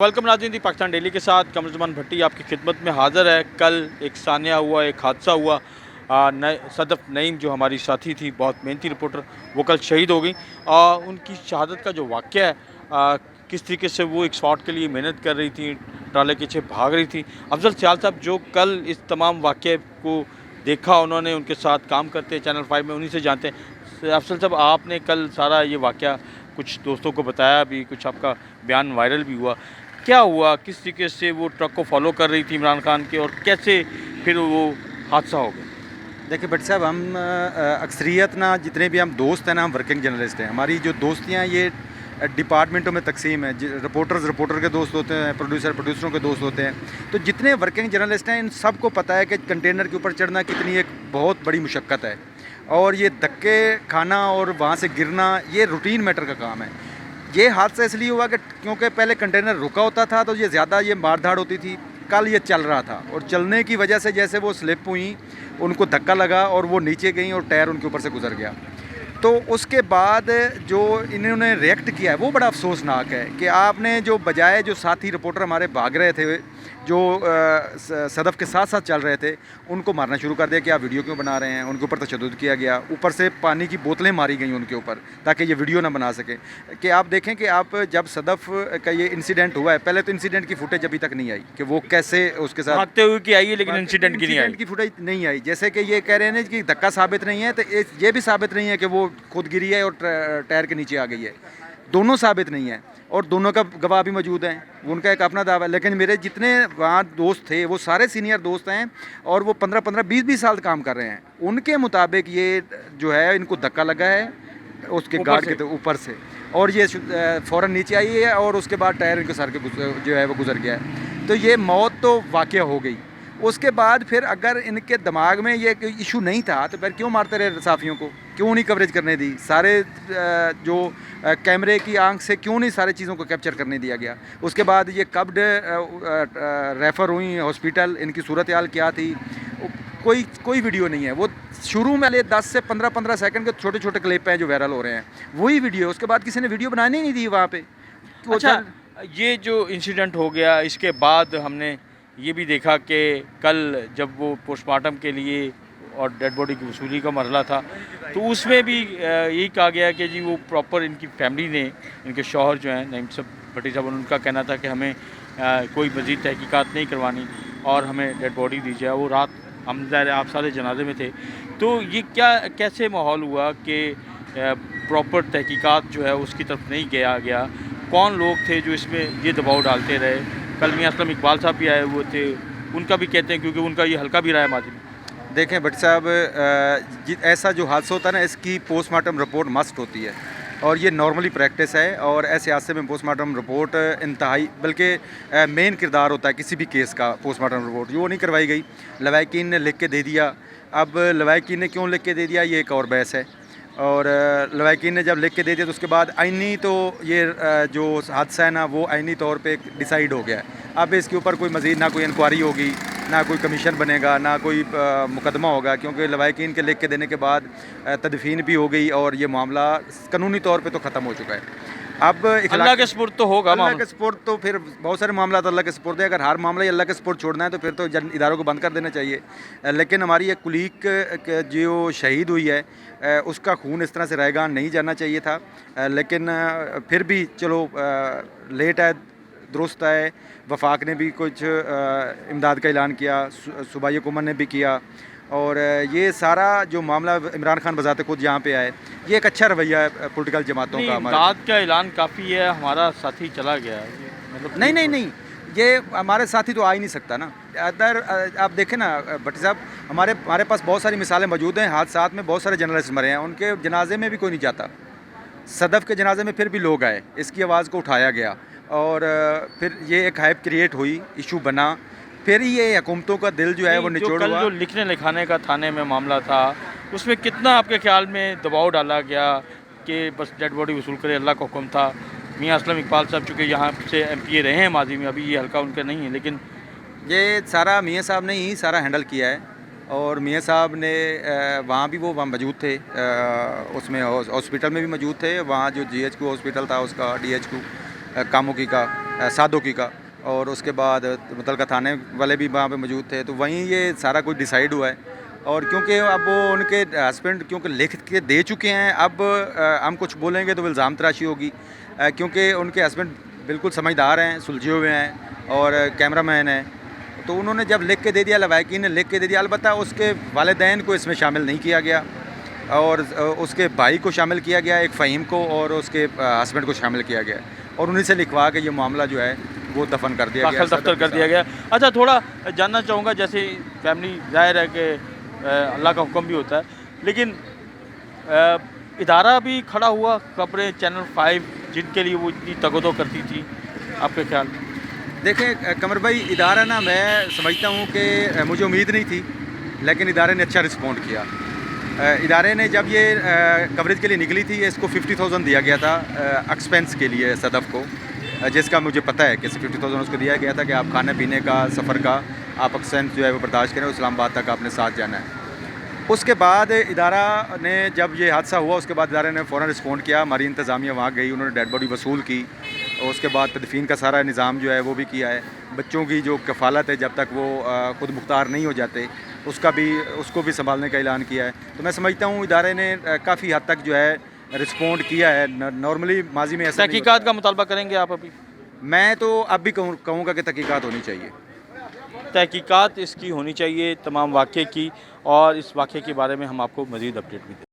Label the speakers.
Speaker 1: Welcome नाज़रीन दी Pakistan daily के साथ कमरुज़्ज़मान भट्टी आपकी खिदमत में हाज़िर है। कल एक सानिया हुआ, एक हादसा हुआ। सदफ़ नईम जो हमारी साथी थी, बहुत मेहनती रिपोर्टर, वो कल शहीद हो गई। उनकी शहादत का जो वाक़या है, किस तरीके से वो एक स्पॉट के लिए मेहनत कर रही थी, ट्राले के पीछे भाग रही थी। अफजल सियाल साहब जो कल इस तमाम वाक़े को देखा, उन्होंने उनके साथ काम करते हैं चैनल 5 में, उन्हीं से जानते हैं। अफजल साहब, आपने कल सारा ये वाक़या कुछ दोस्तों को बताया भी, कुछ आपका बयान वायरल भी हुआ। क्या हुआ, किस तरीके से वो ट्रक को फॉलो कर रही थी इमरान खान के, और कैसे फिर वो हादसा हो गया?
Speaker 2: देखिए भट्ट साहब, हम अक्सरियत ना जितने भी हम दोस्त हैं ना, हम वर्किंग जर्नलिस्ट हैं। हमारी जो दोस्तियाँ ये डिपार्टमेंटों में तकसीम है। रिपोर्टर के दोस्त होते हैं, प्रोड्यूसरों के दोस्त होते हैं। तो जितने वर्किंग जर्नलिस्ट हैं, इन सबको पता है कि कंटेनर के ऊपर चढ़ना कितनी एक बहुत बड़ी मुशक्क़त है, और ये धक्के खाना और वहाँ से गिरना ये रूटीन मैटर का काम है। ये हादसा इसलिए हुआ कि क्योंकि पहले कंटेनर रुका होता था तो ये ज़्यादा ये मारधाड़ होती थी। कल ये चल रहा था और चलने की वजह से जैसे वो स्लिप हुई, उनको धक्का लगा और वो नीचे गई और टायर उनके ऊपर से गुजर गया। तो उसके बाद जो इन्होंने रिएक्ट किया है वो बड़ा अफसोसनाक है कि आपने जो बजाय जो साथी रिपोर्टर हमारे भाग रहे थे, जो सदफ़ के साथ साथ चल रहे थे, उनको मारना शुरू कर दिया कि आप वीडियो क्यों बना रहे हैं। उनके ऊपर तशद्दुद किया गया, ऊपर से पानी की बोतलें मारी गई उनके ऊपर ताकि ये वीडियो ना बना सकें। कि आप देखें कि आप जब सदफ़ का ये इंसिडेंट हुआ है, पहले तो इंसिडेंट की फुटेज अभी तक नहीं आई कि वो कैसे उसके साथ
Speaker 1: भागते हुए की आई है, लेकिन इंसिडेंट की
Speaker 2: फुटेज नहीं आई। जैसे कि ये कह रहे हैं कि धक्का साबित नहीं है, तो ये भी साबित नहीं है कि वो खुद गिरी है और टायर के नीचे आ गई है। दोनों साबित नहीं है और दोनों का गवाह भी मौजूद हैं, उनका एक अपना दावा है। लेकिन मेरे जितने वहाँ दोस्त थे वो सारे सीनियर दोस्त हैं और वो 15-15, 20-20 साल काम कर रहे हैं। उनके मुताबिक ये जो है, इनको धक्का लगा है उसके गार्ड के ऊपर से, और ये फ़ौरन नीचे आई है और उसके बाद टायर इनके सर के जो है वो गुजर गया है। तो ये मौत तो वाक़या हो गई। उसके बाद फिर अगर इनके दिमाग में ये इशू नहीं था तो फिर क्यों मारते रहे साफ़ियों को, क्यों नहीं कवरेज करने दी, सारे जो कैमरे की आंख से क्यों नहीं सारे चीज़ों को कैप्चर करने दिया गया। उसके बाद ये कब रेफ़र हुई हॉस्पिटल, इनकी सूरत हाल क्या थी, कोई वीडियो नहीं है। वो शुरू में 10 से 15-15 सेकंड के छोटे छोटे क्लिप हैं जो वायरल हो रहे हैं, वही वीडियो। उसके बाद किसी ने वीडियो बनाने ही नहीं दी वहाँ पे।
Speaker 1: अच्छा, ये जो इंसिडेंट हो गया, इसके बाद हमने ये भी देखा कि कल जब वो पोस्टमार्टम के लिए और डेड बॉडी की वसूली का मरला था, तो उसमें भी यही कहा गया कि जी वो प्रॉपर इनकी फैमिली ने, इनके शौहर जो हैं नईम साहब भट्टी साहब, उनका कहना था कि हमें कोई मज़ीद तहकीकात नहीं करवानी और हमें डेड बॉडी दी जाए। वो रात हम ज़ाहिर आप सारे जनाजे में थे, तो ये कैसे माहौल हुआ कि प्रॉपर तहकीकात जो है उसकी तरफ नहीं गया? कौन लोग थे जो इसमें ये दबाव डालते रहे? कल मियां असलम इकबाल साहब भी आए हुए थे, उनका भी कहते हैं, क्योंकि उनका ये हल्का भी रहा है माजी में।
Speaker 2: देखें भट्ट साहब, ऐसा जो हादसा होता है ना, इसकी पोस्टमार्टम रिपोर्ट मस्ट होती है और ये नॉर्मली प्रैक्टिस है। और ऐसे हादसे में पोस्टमार्टम रिपोर्ट इंतहाई, बल्कि मेन किरदार होता है किसी भी केस का। पोस्टमार्टम रिपोर्ट जो नहीं करवाई गई, लवाकिन ने लिख के दे दिया। अब लवाकिन ने क्यों लिख के दे दिया, ये एक और बहस है। और लवाकिन ने जब लिख के दे दिया तो उसके बाद आइनी, तो ये जो हादसा है ना, वो आइनी तौर पे डिसाइड हो गया है। अब इसके ऊपर कोई मज़ीद ना कोई इंक्वायरी होगी, ना कोई कमीशन बनेगा, ना कोई मुकदमा होगा, क्योंकि लवाकिन के लिख के देने के बाद तदफीन भी हो गई और ये मामला कानूनी तौर पे तो ख़त्म हो चुका है। अब
Speaker 1: अल्लाह के सुपुर्द तो होगा,
Speaker 2: अल्लाह के सुपुर्द, तो फिर बहुत सारे मामला तो अल्लाह के सुपुर्द है। अगर हर मामला ही अल्लाह के सुपुर्द छोड़ना है तो फिर तो इदारों को बंद कर देना चाहिए। लेकिन हमारी एक कुलीग जो शहीद हुई है, उसका खून इस तरह से रायगान नहीं जाना चाहिए था। लेकिन फिर भी चलो, लेट है दुरुस्त है। वफाक ने भी कुछ इमदाद का ऐलान किया, सूबाई हुकूमत ने भी किया, और ये सारा जो मामला इमरान खान बजाते खुद यहाँ पे आए, ये एक अच्छा रवैया है पॉलिटिकल जमातों का।
Speaker 1: इमदाद का ऐलान काफ़ी है, हमारा साथी चला गया है, मतलब
Speaker 2: नहीं, ये हमारे साथी तो आ ही नहीं सकता ना। अदर आप देखें ना भट्टी साहब, हमारे पास बहुत सारी मिसालें मौजूद हैं। हादसात में बहुत सारे जर्नलिस्ट मरे हैं, उनके जनाजे में भी कोई नहीं जाता। सदफ़ के जनाजे में फिर भी लोग आए, इसकी आवाज़ को उठाया गया और फिर ये एक हाइप क्रिएट हुई, इशू बना, फिर ये हुकूमतों का दिल जो है वो निचोड़ हुआ।
Speaker 1: जो लिखने लिखाने का थाने में मामला था, उसमें कितना आपके ख्याल में दबाव डाला गया कि बस डेड बॉडी वसूल करे, अल्लाह का हुक्म था। मियां असलम इकबाल साहब चूँकि यहाँ से MPA रहे हैं माजी में, अभी ये हल्का उनका नहीं है, लेकिन
Speaker 2: ये सारा मियां साहब ने ही सारा हैंडल किया है। और मियां साहब ने वहाँ भी वो वहाँ मौजूद थे, उसमें हॉस्पिटल में भी मौजूद थे। वहाँ जो GHQ हॉस्पिटल था उसका, DHQ कामुकी का, सादोकी का, और उसके बाद मुतलका थाने वाले भी वहाँ पे मौजूद थे। तो वहीं ये सारा कुछ डिसाइड हुआ है। और क्योंकि अब वो उनके हस्बैंड क्योंकि लिख के दे चुके हैं, अब हम कुछ बोलेंगे तो इल्ज़ाम तराशी होगी, क्योंकि उनके हस्बैंड बिल्कुल समझदार हैं, सुलझे हुए हैं और कैमरामैन हैं। तो उन्होंने जब लिख के दे दिया, लवाकिन ने लिख के दे दिया, अलबत्ता उसके वालिदैन को इसमें शामिल नहीं किया गया और उसके भाई को शामिल किया गया, एक फ़हीम को, और उसके हस्बैंड को शामिल किया गया और उन्हीं से लिखवा के ये मामला जो है वो दफन कर दिया गया,
Speaker 1: दाखिल दफ्तर कर दिया गया। अच्छा, थोड़ा जानना चाहूँगा, जैसे फैमिली ज़ाहिर है कि अल्लाह का हुक्म भी होता है, लेकिन इदारा भी खड़ा हुआ, खबरें चैनल 5 जिनके लिए वो इतनी तगदो करती थी, आपके ख्याल?
Speaker 2: देखें कमर भाई, इदारा ना मैं समझता हूँ कि मुझे उम्मीद नहीं थी, लेकिन इदारे ने अच्छा रिस्पॉन्ड किया। इदारे ने जब ये कवरेज के लिए निकली थी, इसको 50,000 दिया गया था एक्सपेंस के लिए सदफ़ को, जिसका मुझे पता है कि 50,000 उसको दिया गया था कि आप खाने पीने का, सफ़र का आप एक्सपेंस जो है वो बर्दाश्त करें, इस्लामाबाद तक आपने साथ जाना है। उसके बाद इदारा ने जब ये हादसा हुआ, उसके बाद इदारे ने फ़ौरन रिस्पॉन्ड किया, हमारी इंतज़ामिया वहाँ गई, उन्होंने डेड बॉडी वसूल की, और उसके बाद तदफीन का सारा निज़ाम जो है वो भी किया है। बच्चों की जो कफ़ालत है, जब तक वो खुद मुख्तार नहीं हो जाते, उसको भी संभालने का ऐलान किया है। तो मैं समझता हूँ इदारे ने काफ़ी हद तक जो है रिस्पॉन्ड किया है। नॉर्मली माजी में ऐसा नहीं
Speaker 1: तहकीकात का मुतालबा करेंगे आप अभी?
Speaker 2: होता। मैं तो अब भी कहूँगा कि तहकीकात होनी चाहिए।
Speaker 1: तहकीकात इसकी होनी चाहिए तमाम वाक़े की, और इस वाक़े के बारे में हम आपको मज़ीद अपडेट भी दें।